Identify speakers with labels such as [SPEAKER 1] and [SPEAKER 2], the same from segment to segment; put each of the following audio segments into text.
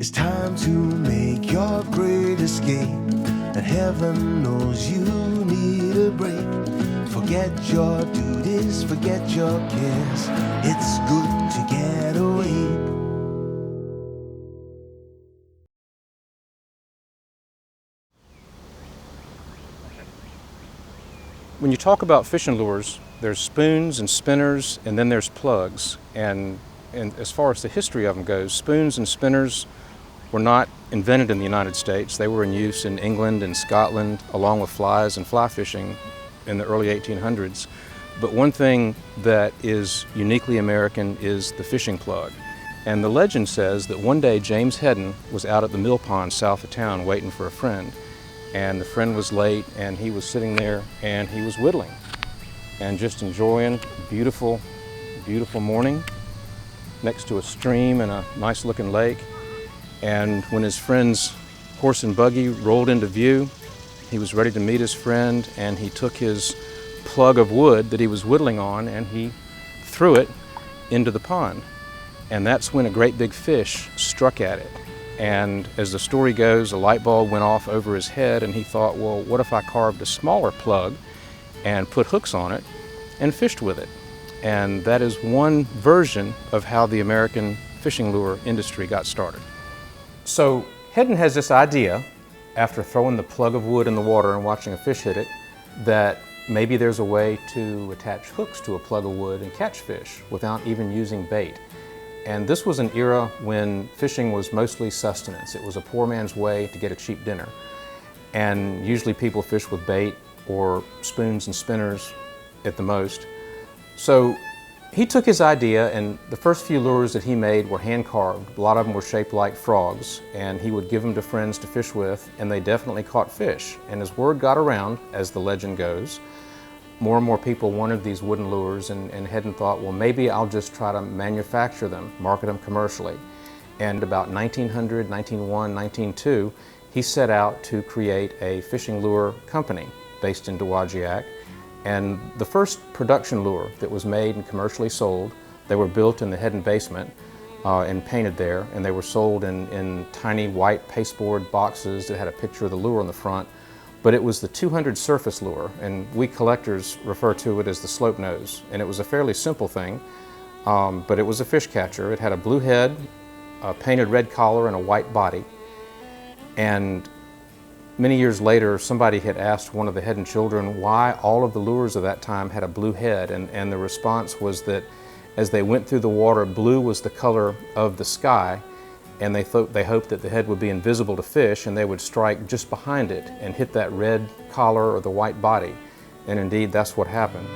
[SPEAKER 1] It's time to make your great escape, and heaven knows you need a break. Forget your duties, forget your cares. It's good to get away.
[SPEAKER 2] When you talk about fishing lures, there's spoons and spinners, and then there's plugs. And as far as the history of them goes, spoons and spinners were not invented in the United States. They were in use in England and Scotland, along with flies and fly fishing in the early 1800s. But one thing that is uniquely American is the fishing plug. And the legend says that one day James Heddon was out at the mill pond south of town waiting for a friend. And the friend was late, and he was sitting there and he was whittling and just enjoying a beautiful, beautiful morning next to a stream and a nice looking lake. And when his friend's horse and buggy rolled into view, he was ready to meet his friend, and he took his plug of wood that he was whittling on and he threw it into the pond. And that's when a great big fish struck at it. And as the story goes, a light bulb went off over his head, and he thought, well, what if I carved a smaller plug and put hooks on it and fished with it? And that is one version of how the American fishing lure industry got started. So Heddon has this idea, after throwing the plug of wood in the water and watching a fish hit it, that maybe there's a way to attach hooks to a plug of wood and catch fish without even using bait. And this was an era when fishing was mostly sustenance. It was a poor man's way to get a cheap dinner. And usually people fished with bait or spoons and spinners at the most. So he took his idea, and the first few lures that he made were hand carved. A lot of them were shaped like frogs, and he would give them to friends to fish with, and they definitely caught fish. And as word got around, as the legend goes, more and more people wanted these wooden lures, and Heddon thought, well, maybe I'll just try to manufacture them, market them commercially. And about 1900, 1901, 1902, he set out to create a fishing lure company based in Dowagiac. And the first production lure that was made and commercially sold, they were built in the Heddon basement and painted there, and they were sold in tiny white pasteboard boxes that had a picture of the lure on the front. But it was the 200 surface lure, and we collectors refer to it as the slope nose. And it was a fairly simple thing, but it was a fish catcher. It had a blue head, a painted red collar, and a white body. And many years later, somebody had asked one of the Heddon children why all of the lures of that time had a blue head, and the response was that as they went through the water, blue was the color of the sky, and they hoped that the head would be invisible to fish, and they would strike just behind it and hit that red collar or the white body. And indeed, that's what happened.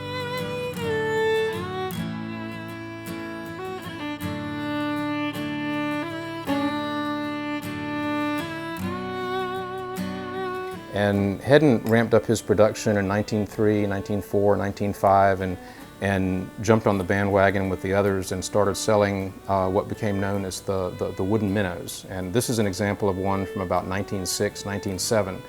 [SPEAKER 2] And Heddon ramped up his production in 1903, 1904, 1905, and jumped on the bandwagon with the others and started selling what became known as the Wooden Minnows. And this is an example of one from about 1906, 1907.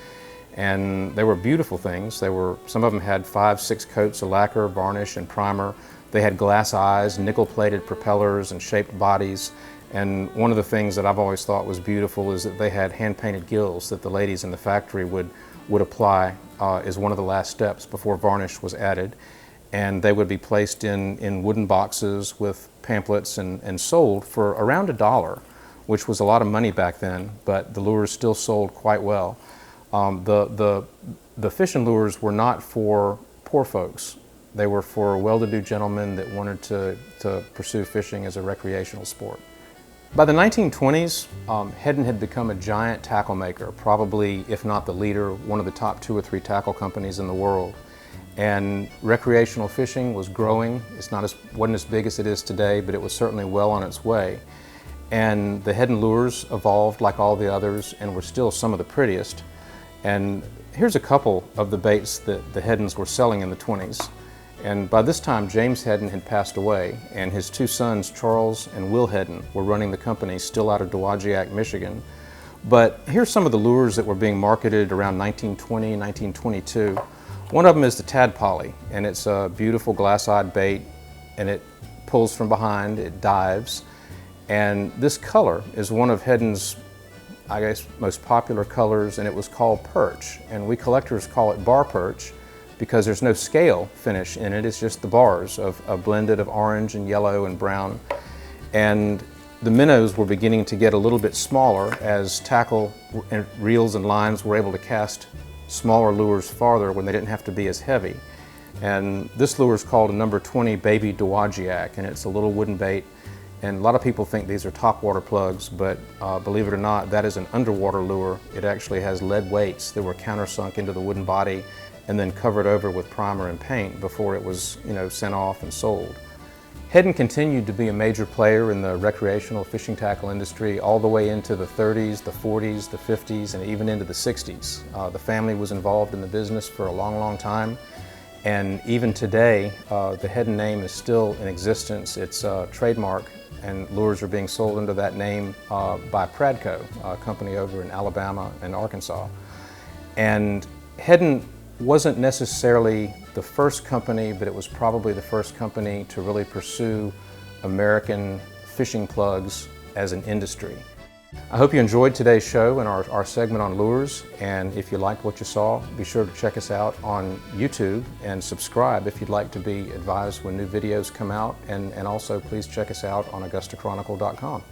[SPEAKER 2] And they were beautiful things. Some of them had 5, 6 coats of lacquer, varnish, and primer. They had glass eyes, nickel-plated propellers, and shaped bodies. And one of the things that I've always thought was beautiful is that they had hand-painted gills that the ladies in the factory would apply as one of the last steps before varnish was added. And they would be placed in wooden boxes with pamphlets and sold for around $1, which was a lot of money back then, but the lures still sold quite well. The fishing lures were not for poor folks. They were for well-to-do gentlemen that wanted to pursue fishing as a recreational sport. By the 1920s, Heddon had become a giant tackle maker, probably, if not the leader, one of the top 2 or 3 tackle companies in the world. And recreational fishing was growing. Wasn't as big as it is today, but it was certainly well on its way. And the Heddon lures evolved like all the others and were still some of the prettiest. And here's a couple of the baits that the Heddons were selling in the 20s. And by this time, James Heddon had passed away, and his 2 sons, Charles and Will Heddon, were running the company still out of Dowagiac, Michigan. But here's some of the lures that were being marketed around 1920, 1922. One of them is the tadpoly, and it's a beautiful glass-eyed bait, and it pulls from behind, it dives. And this color is one of Heddon's I guess, most popular colors, and it was called perch. And we collectors call it bar perch because there's no scale finish in it. It's just the bars of blended of orange and yellow and brown. And the minnows were beginning to get a little bit smaller as tackle and reels and lines were able to cast smaller lures farther when they didn't have to be as heavy. And this lure is called a number 20 baby dowagiac, and it's a little wooden bait. And a lot of people think these are topwater plugs, but believe it or not, that is an underwater lure. It actually has lead weights that were countersunk into the wooden body and then covered over with primer and paint before it was, sent off and sold. Heddon continued to be a major player in the recreational fishing tackle industry all the way into the 30s, the 40s, the 50s, and even into the 60s. The family was involved in the business for a long, long time. And even today, the Heddon name is still in existence. It's a trademark, and lures are being sold under that name by Pradco, a company over in Alabama and Arkansas. And Heddon wasn't necessarily the first company, but it was probably the first company to really pursue American fishing plugs as an industry. I hope you enjoyed today's show and our segment on lures, and if you liked what you saw, be sure to check us out on YouTube and subscribe if you'd like to be advised when new videos come out, and also please check us out on AugustaChronicle.com.